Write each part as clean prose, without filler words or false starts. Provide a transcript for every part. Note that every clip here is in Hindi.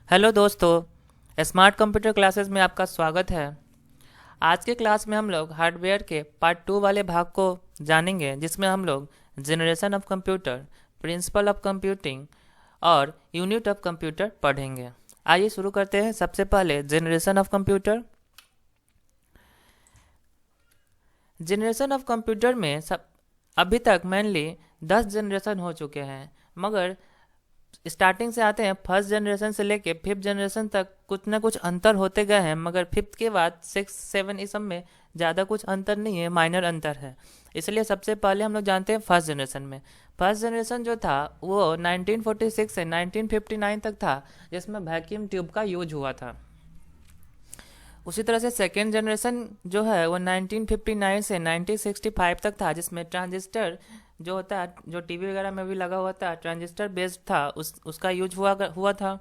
हेलो दोस्तों, स्मार्ट कंप्यूटर क्लासेस में आपका स्वागत है। आज के क्लास में हम लोग हार्डवेयर के पार्ट 2 वाले भाग को जानेंगे, जिसमें हम लोग generation of computer, principle of computing और यूनिट ऑफ कंप्यूटर पढ़ेंगे। आइए शुरू करते हैं। सबसे पहले generation of computer. Generation of computer में सब अभी तक मेनली 10 जनरेशन हो चुके हैं, मगर स्टार्टिंग से आते हैं फर्स्ट जनरेशन से लेके फिफ्थ जनरेशन तक कुछ ना कुछ अंतर होते गए हैं, मगर फिफ्थ के बाद सिक्स सेवन इस सब में ज़्यादा कुछ अंतर नहीं है, माइनर अंतर है। इसलिए सबसे पहले हम लोग जानते हैं फर्स्ट जनरेशन में। फर्स्ट जनरेशन जो था वो 1946 से 1959 तक था, जिसमें वैक्यूम ट्यूब का यूज हुआ था। उसी तरह से सेकेंड जनरेशन जो है वो 1959 से 1965 तक था, जिसमें ट्रांजिस्टर जो होता है, जो टीवी वगैरह में भी लगा हुआ था, ट्रांजिस्टर बेस्ड था, उसका यूज हुआ था।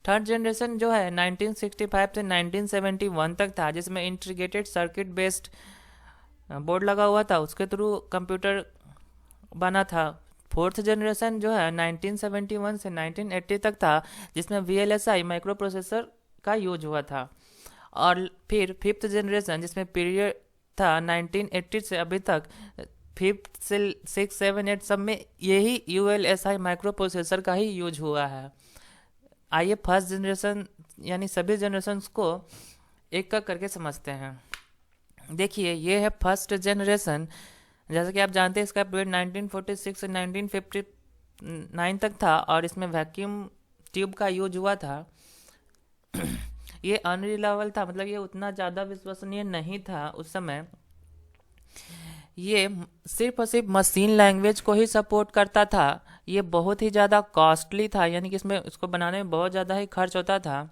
थर्ड जनरेशन जो है 1965 से 1971 तक था, जिसमें इंटीग्रेटेड सर्किट बेस्ड बोर्ड लगा हुआ था, उसके थ्रू कंप्यूटर बना था। फोर्थ जनरेशन जो है 1971 से 1980 तक था, जिसमें VLSI माइक्रो प्रोसेसर का यूज हुआ था। और फिर फिफ्थ जनरेशन, जिसमें पीरियड था 1980 से अभी तक, फिफ्थ से 6, 7, 8 सब में यही ULSI माइक्रो प्रोसेसर का ही यूज हुआ है। आइए फर्स्ट जनरेशन यानी सभी जनरेशन्स को एक का करके समझते हैं। देखिए, ये है फर्स्ट जनरेशन। जैसा कि आप जानते हैं, इसका पीरियड 1946 से 1959 तक था और इसमें वैक्यूम ट्यूब का यूज हुआ था। ये अनरिलायबल था, मतलब ये उतना ज़्यादा विश्वसनीय नहीं था उस समय। ये सिर्फ और सिर्फ मशीन लैंग्वेज को ही सपोर्ट करता था। ये बहुत ही ज़्यादा कॉस्टली था, यानी कि इसमें इसको बनाने में बहुत ज़्यादा ही खर्च होता था।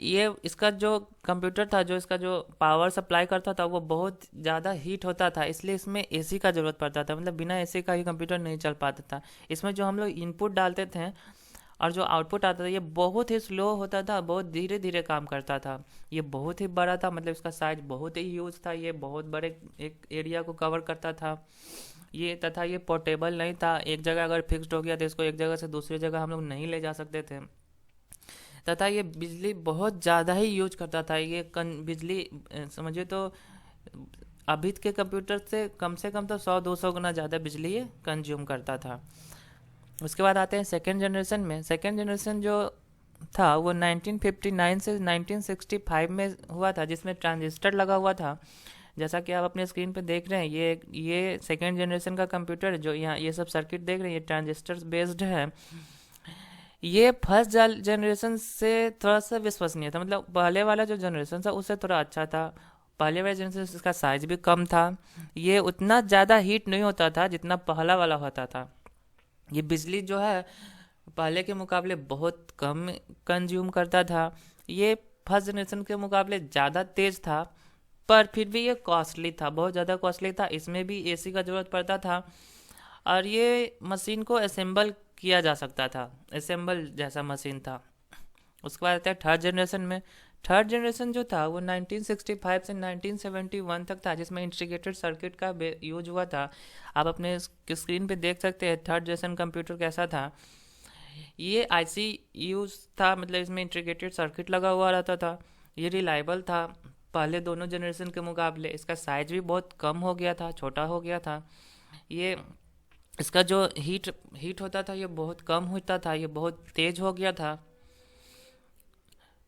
ये इसका जो कंप्यूटर था, जो इसका जो पावर सप्लाई करता था, वो बहुत ज़्यादा हीट होता था, इसलिए इसमें एसी का ज़रूरत पड़ता था। मतलब बिना एसी का ही कंप्यूटर नहीं चल पाता था। इसमें जो हम लोग इनपुट डालते थे और जो आउटपुट आता था, ये बहुत ही स्लो होता था, बहुत धीरे धीरे काम करता था। ये बहुत ही बड़ा था, मतलब इसका साइज बहुत ही ह्यूज था, ये बहुत बड़े एक एरिया को कवर करता था। ये तथा ये पोर्टेबल नहीं था, एक जगह अगर फिक्स्ड हो गया तो इसको एक जगह से दूसरी जगह हम लोग नहीं ले जा सकते थे। तथा ये बिजली बहुत ज़्यादा ही यूज करता था। ये बिजली समझिए तो अभी के कंप्यूटर से कम तो 100-200 गुना ज़्यादा बिजली ये कंज्यूम करता था। उसके बाद आते हैं सेकेंड जनरेशन में। सेकेंड जनरेशन जो था वो 1959 से 1965 में हुआ था, जिसमें ट्रांजिस्टर लगा हुआ था। जैसा कि आप अपने स्क्रीन पे देख रहे हैं, ये सेकेंड जनरेशन का कंप्यूटर जो यहाँ ये सब सर्किट देख रहे हैं, ये ट्रांजिस्टर बेस्ड है। ये फर्स्ट जनरेशन से थोड़ा सा विश्वसनीय था, मतलब पहले वाला जो जनरेशन था उससे थोड़ा अच्छा था। पहले वाले जनरेशन इसका साइज भी कम था। ये उतना ज़्यादा हीट नहीं होता था जितना पहला वाला होता था। ये बिजली जो है पहले के मुकाबले बहुत कम कंज्यूम करता था। ये फर्स्ट जनरेशन के मुकाबले ज़्यादा तेज़ था, पर फिर भी ये कॉस्टली था, बहुत ज़्यादा कॉस्टली था। इसमें भी एसी का ज़रूरत पड़ता था और ये मशीन को असेंबल किया जा सकता था, असेंबल जैसा मशीन था। उसके बाद आता है थर्ड जनरेशन में। थर्ड जनरेशन जो था वो 1965 से 1971 तक था, जिसमें इंटीग्रेटेड सर्किट का यूज हुआ था। आप अपने स्क्रीन पे देख सकते हैं थर्ड जनरेशन कंप्यूटर कैसा था। ये आईसी यूज था, मतलब इसमें इंटीग्रेटेड सर्किट लगा हुआ रहता था। ये रिलायबल था पहले दोनों जनरेशन के मुकाबले। इसका साइज भी बहुत कम हो गया था, छोटा हो गया था। ये इसका जो हीट हीट होता था ये बहुत कम होता था, ये बहुत तेज हो गया था।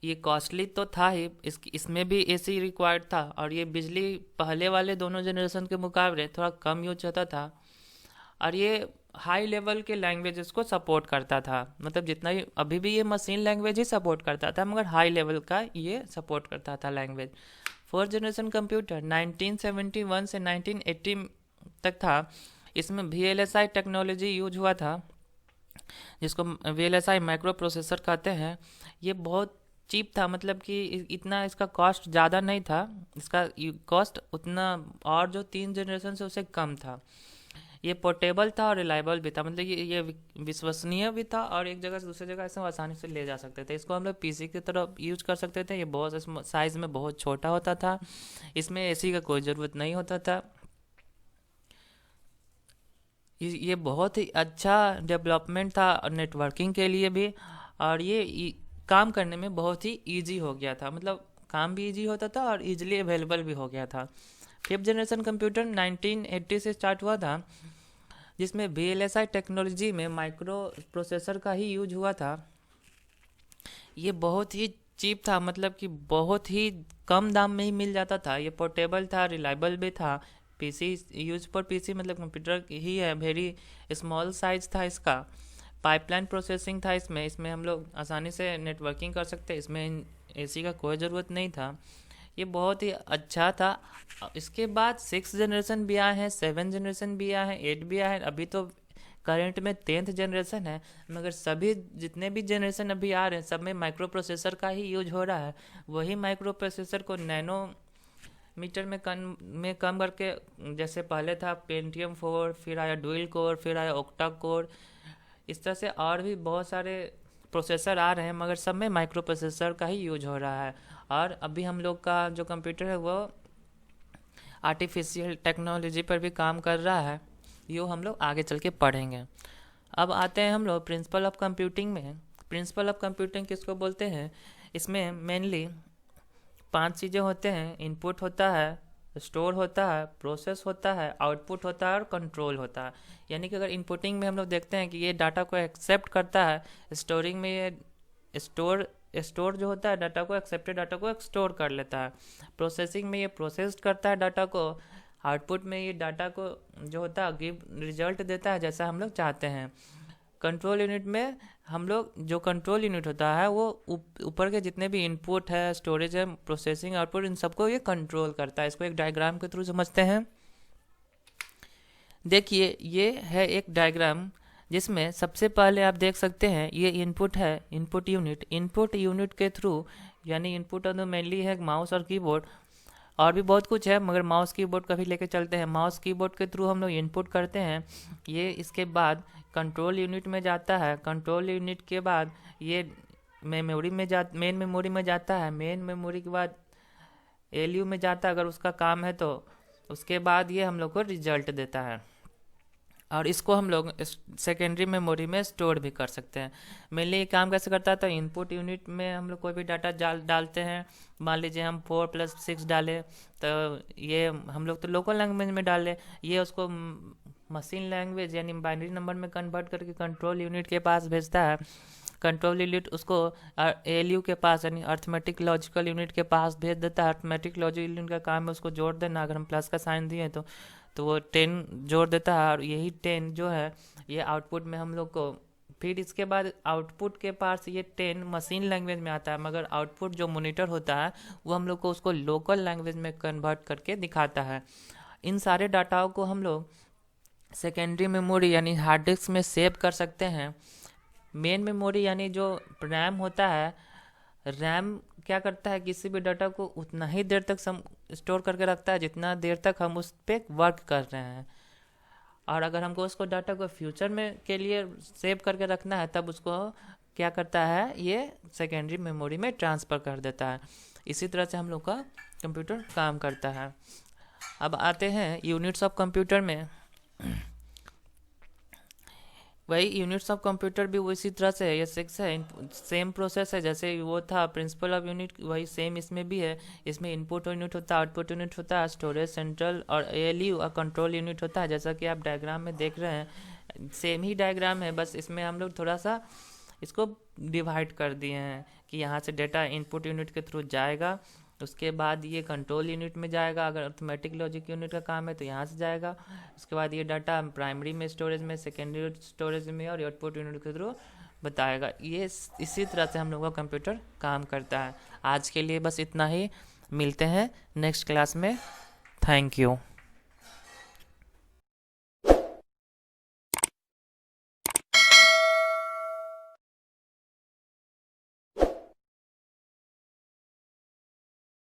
ये कॉस्टली तो था ही, इसमें भी एसी रिक्वायर्ड था और ये बिजली पहले वाले दोनों जनरेशन के मुकाबले थोड़ा कम यूज होता था। और ये हाई लेवल के लैंग्वेजेस को सपोर्ट करता था, मतलब जितना ही अभी भी ये मशीन लैंग्वेज ही सपोर्ट करता था, मगर हाई लेवल का ये सपोर्ट करता था लैंग्वेज। फोर्थ जनरेशन कंप्यूटर 1971 से 1980 तक था। इसमें VLSI टेक्नोलॉजी यूज हुआ था, जिसको VLSI माइक्रो प्रोसेसर कहते हैं। ये बहुत चीप था, मतलब कि इतना इसका कॉस्ट ज़्यादा नहीं था। इसका कॉस्ट उतना और जो 3 जनरेशन से उससे कम था। ये पोर्टेबल था और रिलायबल भी था, मतलब ये विश्वसनीय भी था और एक जगह से दूसरी जगह ऐसे आसानी से ले जा सकते थे। इसको हम लोग पीसी की तरह यूज कर सकते थे। ये बहुत साइज़ में बहुत छोटा होता था, इसमें एसी का कोई ज़रूरत नहीं होता था। ये बहुत ही अच्छा डेवलपमेंट था नेटवर्किंग के लिए भी। और ये काम करने में बहुत ही ईजी हो गया था, मतलब काम भी ईजी होता था और ईजिली अवेलेबल भी हो गया था। फिफ्थ जनरेशन कंप्यूटर 1980 से स्टार्ट हुआ था, जिसमें VLSI टेक्नोलॉजी में माइक्रो प्रोसेसर का ही यूज हुआ था। ये बहुत ही चीप था, मतलब कि बहुत ही कम दाम में ही मिल जाता था। ये पोर्टेबल था, रिलायबल भी था। पीसी यूज पर पीसी मतलब कंप्यूटर ही है, वेरी स्मॉल साइज था इसका। पाइपलाइन प्रोसेसिंग था इसमें इसमें हम लोग आसानी से नेटवर्किंग कर सकते, इसमें एसी का कोई ज़रूरत नहीं था। ये बहुत ही अच्छा था। इसके बाद 6th जनरेशन भी आए हैं, 7th जनरेशन भी आए हैं, 8 भी आए हैं, अभी तो करंट में 10th जनरेशन है। मगर सभी जितने भी जनरेशन अभी आ रहे हैं सब में माइक्रो प्रोसेसर का ही यूज हो रहा है। वही माइक्रो प्रोसेसर को नैनो मीटर में कम करके, जैसे पहले था पेंटियम 4, फिर आया डुअल कोर, फिर आया ऑक्टा कोर, इस तरह से और भी बहुत सारे प्रोसेसर आ रहे हैं, मगर सब में माइक्रो प्रोसेसर का ही यूज हो रहा है। और अभी हम लोग का जो कंप्यूटर है वो आर्टिफिशियल टेक्नोलॉजी पर भी काम कर रहा है, यो हम लोग आगे चल के पढ़ेंगे। अब आते हैं हम लोग प्रिंसिपल ऑफ कंप्यूटिंग में। प्रिंसिपल ऑफ कंप्यूटिंग किसको बोलते हैं? इसमें मेनली 5 चीज़ें होते हैं। इनपुट होता है, स्टोर होता है, प्रोसेस होता है, आउटपुट होता है और कंट्रोल होता है। यानी कि अगर इनपुटिंग में हम लोग देखते हैं कि ये डाटा को एक्सेप्ट करता है, स्टोरिंग में ये स्टोर जो होता है डाटा को, एक्सेप्टेड डाटा को स्टोर कर लेता है। प्रोसेसिंग में ये प्रोसेस्ड करता है डाटा को। आउटपुट में ये डाटा को जो होता है गिव रिजल्ट देता है जैसा हम लोग चाहते हैं। कंट्रोल यूनिट में हम लोग जो कंट्रोल यूनिट होता है वो ऊपर के जितने भी इनपुट है, स्टोरेज है, प्रोसेसिंग, आउटपुट, इन सबको ये कंट्रोल करता है। इसको एक डायग्राम के थ्रू समझते हैं। देखिए ये है एक डायग्राम जिसमें सबसे पहले आप देख सकते हैं ये इनपुट है, इनपुट यूनिट। इनपुट यूनिट के थ्रू, यानी इनपुट तो मेनली है माउस और कीबोर्ड, और भी बहुत कुछ है मगर माउस कीबोर्ड का भी लेके चलते हैं। माउस कीबोर्ड के थ्रू हम लोग इनपुट करते हैं। ये इसके बाद कंट्रोल यूनिट में जाता है। कंट्रोल यूनिट के बाद ये मेन मेमोरी में जाता है। मेन मेमोरी के बाद ALU में जाता है अगर उसका काम है तो। उसके बाद ये हम लोग को रिजल्ट देता है और इसको हम लोग सेकेंडरी मेमोरी में स्टोर भी कर सकते हैं। मेनली ये काम कैसे करता है? तो इनपुट यूनिट में हम लोग कोई भी डाटा डालते हैं। मान लीजिए हम 4 + 6 डालें, तो ये हम लोग तो लोकल लैंग्वेज में डालें, ये उसको मशीन लैंग्वेज यानी बाइनरी नंबर में कन्वर्ट करके कंट्रोल यूनिट के पास भेजता है। कंट्रोल यूनिट उसको ALU के पास यानी अर्थमेटिक लॉजिकल यूनिट के पास भेज देता है। अर्थमेटिक लॉजिकल यूनिट का काम है उसको जोड़ देना। अगर हम प्लस का साइन दिए तो वो 10 जोड़ देता है और यही 10 जो है ये आउटपुट में हम लोग को, फिर इसके बाद आउटपुट के पास ये 10 मशीन लैंग्वेज में आता है, मगर आउटपुट जो मॉनिटर होता है वो हम लोग को उसको लोकल लैंग्वेज में कन्वर्ट करके दिखाता है। इन सारे डाटाओं को हम लोग सेकेंडरी मेमोरी यानी हार्ड डिस्क में सेव कर सकते हैं। मेन मेमोरी यानी जो रैम होता है, रैम क्या करता है किसी भी डाटा को उतना ही देर तक स्टोर करके रखता है जितना देर तक हम उस पर वर्क कर रहे हैं। और अगर हमको उसको डाटा को फ्यूचर में के लिए सेव करके रखना है तब उसको क्या करता है, ये सेकेंडरी मेमोरी में ट्रांसफ़र कर देता है। इसी तरह से हम लोग का कंप्यूटर काम करता है। अब आते हैं यूनिट्स ऑफ कंप्यूटर में। वही यूनिट्स ऑफ कंप्यूटर भी उसी तरह से है, ये 6 है, सेम प्रोसेस है जैसे वो था प्रिंसिपल ऑफ यूनिट, वही सेम इसमें भी है। इसमें इनपुट यूनिट होता है, आउटपुट यूनिट होता है, स्टोरेज सेंट्रल और ALU और कंट्रोल यूनिट होता है, जैसा कि आप डायग्राम में देख रहे हैं। सेम ही डायग्राम है, बस इसमें हम लोग थोड़ा सा इसको डिवाइड कर दिए हैं कि यहाँ से डेटा इनपुट यूनिट के थ्रू जाएगा, उसके बाद ये कंट्रोल यूनिट में जाएगा। अगर अर्थमेटिक लॉजिक यूनिट का काम है तो यहाँ से जाएगा। उसके बाद ये डाटा प्राइमरी में स्टोरेज में, सेकेंडरी स्टोरेज में और आउटपुट यूनिट के थ्रू बताएगा। ये इसी तरह से हम लोग का कंप्यूटर काम करता है। आज के लिए बस इतना ही, मिलते हैं नेक्स्ट क्लास में। Thank you.